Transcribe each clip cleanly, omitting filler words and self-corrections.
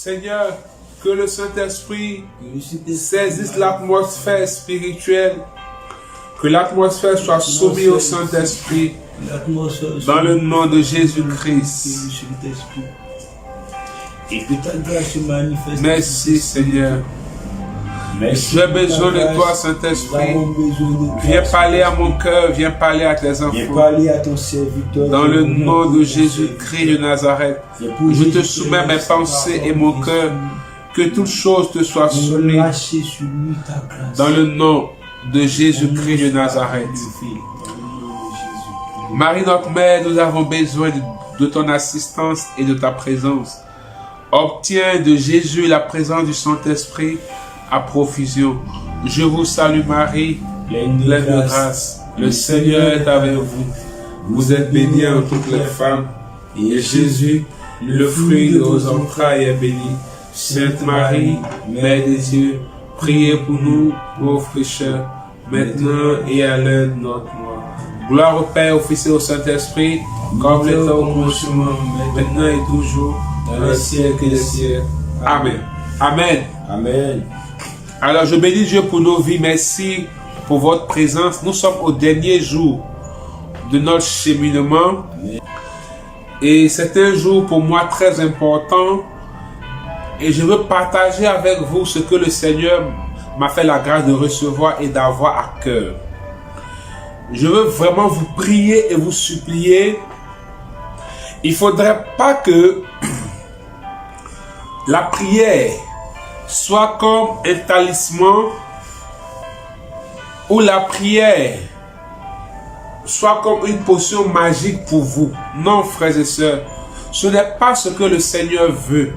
Seigneur, que le Saint-Esprit saisisse l'atmosphère spirituelle, que l'atmosphère soit soumise au Saint-Esprit, dans le nom de Jésus-Christ. Et que ta grâce se manifeste. Merci Seigneur. J'ai besoin de toi, Saint-Esprit. Viens parler à mon cœur, viens parler à tes enfants. Viens parler à ton serviteur. Dans le nom de Jésus-Christ de Nazareth, je te soumets mes pensées et mon cœur. Que toute chose te soit soumise. Dans le nom de Jésus-Christ de Nazareth. Marie, notre Mère, nous avons besoin de ton assistance et de ta présence. Obtiens de Jésus la présence du Saint-Esprit à profusion. Je vous salue Marie, pleine de grâce. Le Seigneur est avec vous. Vous êtes bénie entre toutes les femmes. Et Jésus, le fruit de vos entrailles, est béni. Sainte Marie, Mère de Dieu, priez pour nous, pauvres pécheurs, maintenant et à l'heure de notre mort. Gloire au Père, au Fils et au Saint-Esprit, comme l'était au commencement, maintenant et toujours, dans les siècles des siècles. Amen. Amen. Amen. Alors je bénis Dieu pour nos vies. Merci pour votre présence. Nous sommes au dernier jour de notre cheminement. Amen. Et c'est un jour pour moi très important. Et je veux partager avec vous ce que le Seigneur m'a fait la grâce de recevoir et d'avoir à cœur. Je veux vraiment vous prier et vous supplier. Il ne faudrait pas que la prière soit comme un talisman ou la prière soit comme une potion magique pour vous. Non, frères et sœurs, ce n'est pas ce que le Seigneur veut.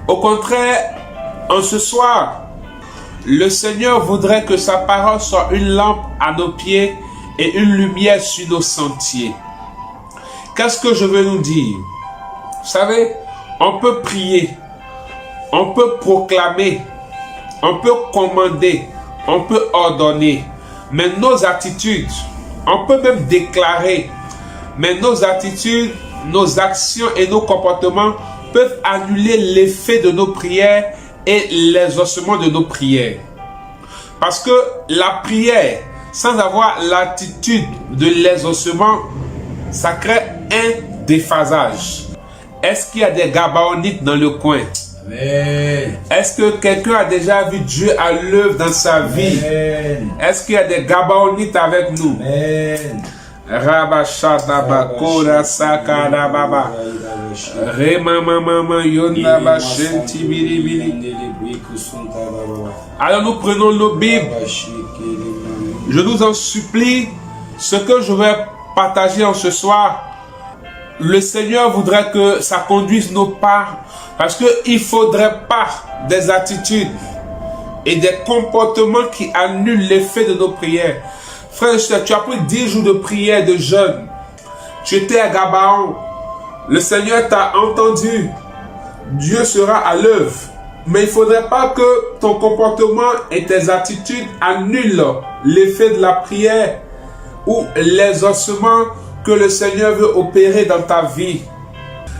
Au contraire, en ce soir, le Seigneur voudrait que sa parole soit une lampe à nos pieds et une lumière sur nos sentiers. Qu'est-ce que je veux nous dire? Vous savez, on peut prier, on peut proclamer, on peut commander, on peut ordonner, mais nos attitudes, on peut même déclarer, mais nos attitudes, nos actions et nos comportements peuvent annuler l'effet de nos prières et l'exaucement de nos prières. Parce que la prière, sans avoir l'attitude de l'exaucement, ça crée un déphasage. Est-ce qu'il y a des gabaonites dans le coin? Amen. Est-ce que quelqu'un a déjà vu Dieu à l'œuvre dans sa vie? Amen. Est-ce qu'il y a des gabaonites avec nous? Amen. Rabashadabakora Sakarababa Remamamama Yonaba Shentibiribiri. Alors nous prenons nos Bibles. Je nous en supplie, ce que je vais partager en ce soir, le Seigneur voudrait que ça conduise nos pas, parce qu'il ne faudrait pas des attitudes et des comportements qui annulent l'effet de nos prières. Frère, tu as pris 10 jours de prière, de jeûne. Tu étais à Gabaon. Le Seigneur t'a entendu. Dieu sera à l'œuvre. Mais il ne faudrait pas que ton comportement et tes attitudes annulent l'effet de la prière ou l'exaucement que le Seigneur veut opérer dans ta vie.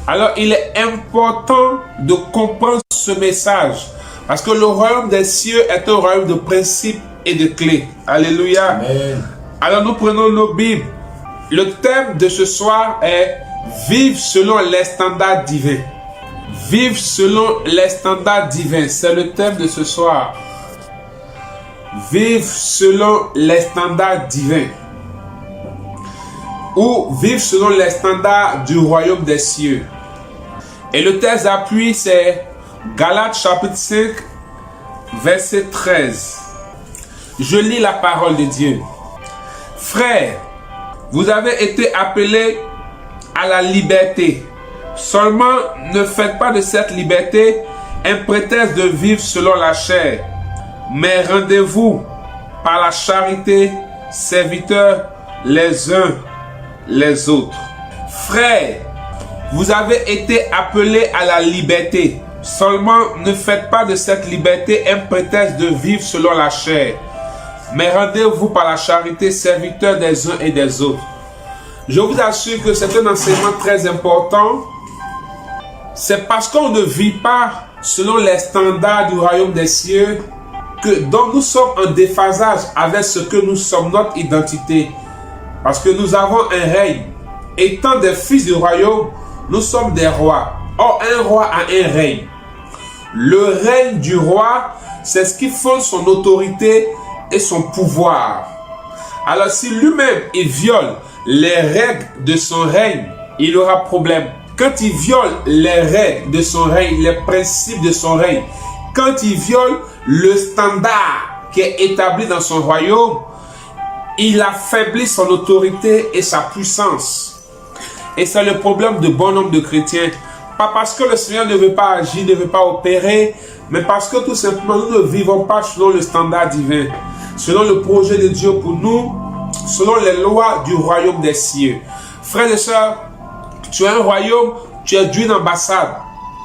Alors, il est important de comprendre ce message. Parce que le royaume des cieux est un royaume de principes et de clés. Alléluia. Amen. Alors nous prenons nos Bibles. Le thème de ce soir est vivre selon les standards divins. Vivre selon les standards divins. C'est le thème de ce soir. Vivre selon les standards divins. Ou vivre selon les standards du royaume des cieux. Et le texte d'appui c'est Galates chapitre 5 verset 13. Je lis la parole de Dieu. Frères, vous avez été appelés à la liberté. Seulement, ne faites pas de cette liberté un prétexte de vivre selon la chair, mais rendez-vous par la charité serviteurs les uns les autres. Frères, vous avez été appelés à la liberté. Seulement, ne faites pas de cette liberté un prétexte de vivre selon la chair, mais rendez-vous par la charité serviteurs des uns et des autres. Je vous assure que c'est un enseignement très important C'est parce qu'on ne vit pas selon les standards du royaume des cieux dont nous sommes en déphasage avec ce que nous sommes, notre identité. Parce que nous avons un règne. Étant des fils du royaume, nous sommes des rois. Or, un roi a un règne. Le règne du roi, c'est ce qui fonde son autorité et son pouvoir. Alors, si lui-même, il viole les règles de son règne, il aura problème. Quand il viole les règles de son règne, les principes de son règne, quand il viole le standard qui est établi dans son royaume, il affaiblit son autorité et sa puissance. Et c'est le problème de bon nombre de chrétiens. Pas parce que le Seigneur ne veut pas agir, ne veut pas opérer, mais parce que tout simplement nous ne vivons pas selon le standard divin, selon le projet de Dieu pour nous, selon les lois du royaume des cieux. Frères et sœurs, tu as un royaume, tu es d'une ambassade,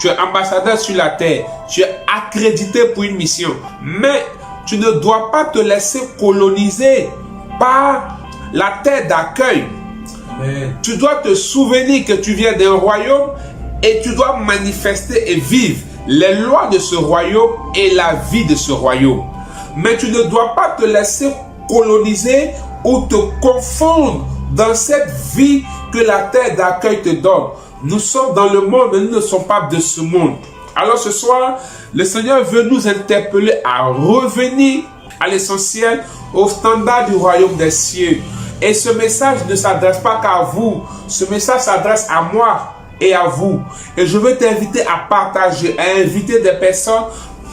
tu es ambassadeur sur la terre, tu es accrédité pour une mission, mais tu ne dois pas te laisser coloniser par la terre d'accueil. Tu dois te souvenir que tu viens d'un royaume et tu dois manifester et vivre les lois de ce royaume et la vie de ce royaume. Mais tu ne dois pas te laisser coloniser ou te confondre dans cette vie que la terre d'accueil te donne. Nous sommes dans le monde, mais nous ne sommes pas de ce monde. Alors ce soir, le Seigneur veut nous interpeller à revenir à l'essentiel, au standard du royaume des cieux. Et ce message ne s'adresse pas qu'à vous. Ce message s'adresse à moi et à vous. Et je veux t'inviter à partager, à inviter des personnes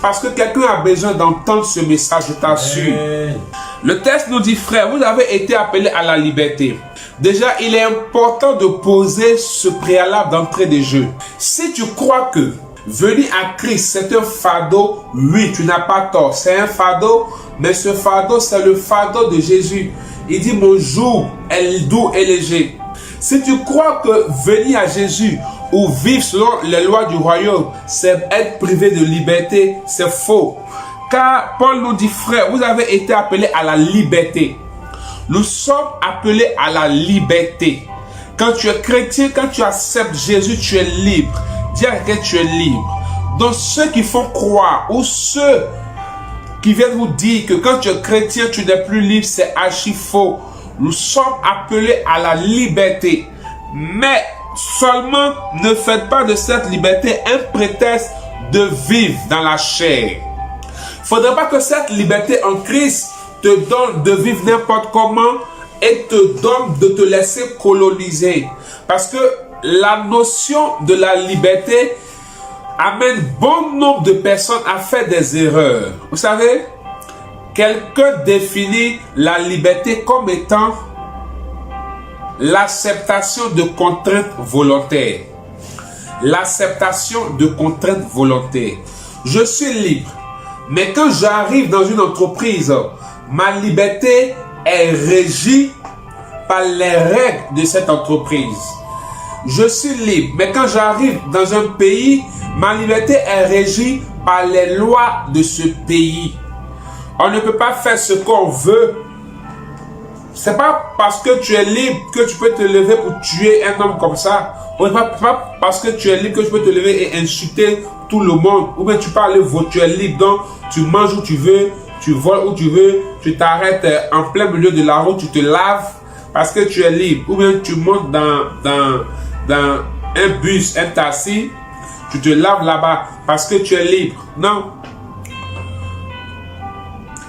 parce que quelqu'un a besoin d'entendre ce message, je t'assure. Le texte nous dit, frère, vous avez été appelés à la liberté. Déjà, il est important de poser ce préalable d'entrée de jeu. Si tu crois que venir à Christ, c'est un fardeau, oui, tu n'as pas tort. C'est un fardeau, mais ce fardeau, c'est le fardeau de Jésus. Il dit, mon joug est doux et léger. Si tu crois que venir à Jésus ou vivre selon les lois du royaume, c'est être privé de liberté, c'est faux. Car Paul nous dit, frère, vous avez été appelés à la liberté. Nous sommes appelés à la liberté. Quand tu es chrétien, quand tu acceptes Jésus, tu es libre. Dis à quelqu'un, tu es libre. Donc ceux qui font croire ou ceux qui viennent vous dire que quand tu es chrétien, tu n'es plus libre, c'est archi faux. Nous sommes appelés à la liberté. Mais seulement ne faites pas de cette liberté un prétexte de vivre dans la chair. Il ne faudrait pas que cette liberté en Christ te donne de vivre n'importe comment et te donne de te laisser coloniser. Parce que la notion de la liberté amène bon nombre de personnes à faire des erreurs. Vous savez, quelqu'un définit la liberté comme étant l'acceptation de contraintes volontaires. L'acceptation de contraintes volontaires. Je suis libre, mais quand j'arrive dans une entreprise, ma liberté est régie par les règles de cette entreprise. Je suis libre, mais quand j'arrive dans un pays, ma liberté est régie par les lois de ce pays. On ne peut pas faire ce qu'on veut. C'est pas parce que tu es libre que tu peux te lever pour tuer un homme comme ça. Ou pas parce que tu es libre que tu peux te lever et insulter tout le monde. Ou bien tu peux aller voter, tu es libre, donc tu manges où tu veux, tu voles où tu veux, tu t'arrêtes en plein milieu de la route, tu te laves parce que tu es libre. Ou bien tu montes dans un bus, un taxi, tu te laves là-bas parce que tu es libre. Non.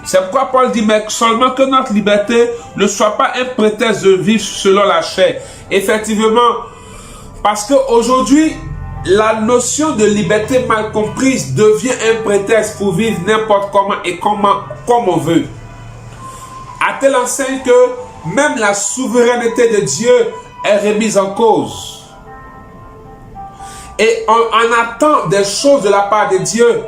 C'est pourquoi Paul dit, mais seulement que notre liberté ne soit pas un prétexte de vivre selon la chair. Effectivement, parce qu'aujourd'hui, la notion de liberté mal comprise devient un prétexte pour vivre n'importe comment et comme on veut. À telle enseigne que même la souveraineté de Dieu est remise en cause. Et on attend des choses de la part de Dieu.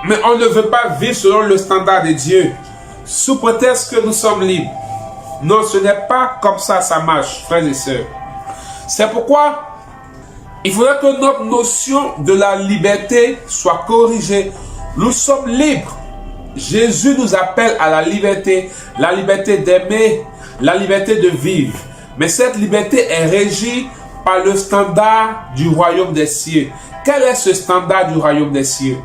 Mais on ne veut pas vivre selon le standard de Dieu, sous prétexte que nous sommes libres. Non, ce n'est pas comme ça marche, frères et sœurs. C'est pourquoi il faudrait que notre notion de la liberté soit corrigée. Nous sommes libres. Jésus nous appelle à la liberté d'aimer, la liberté de vivre. Mais cette liberté est régie par le standard du royaume des cieux. Quel est ce standard du royaume des cieux?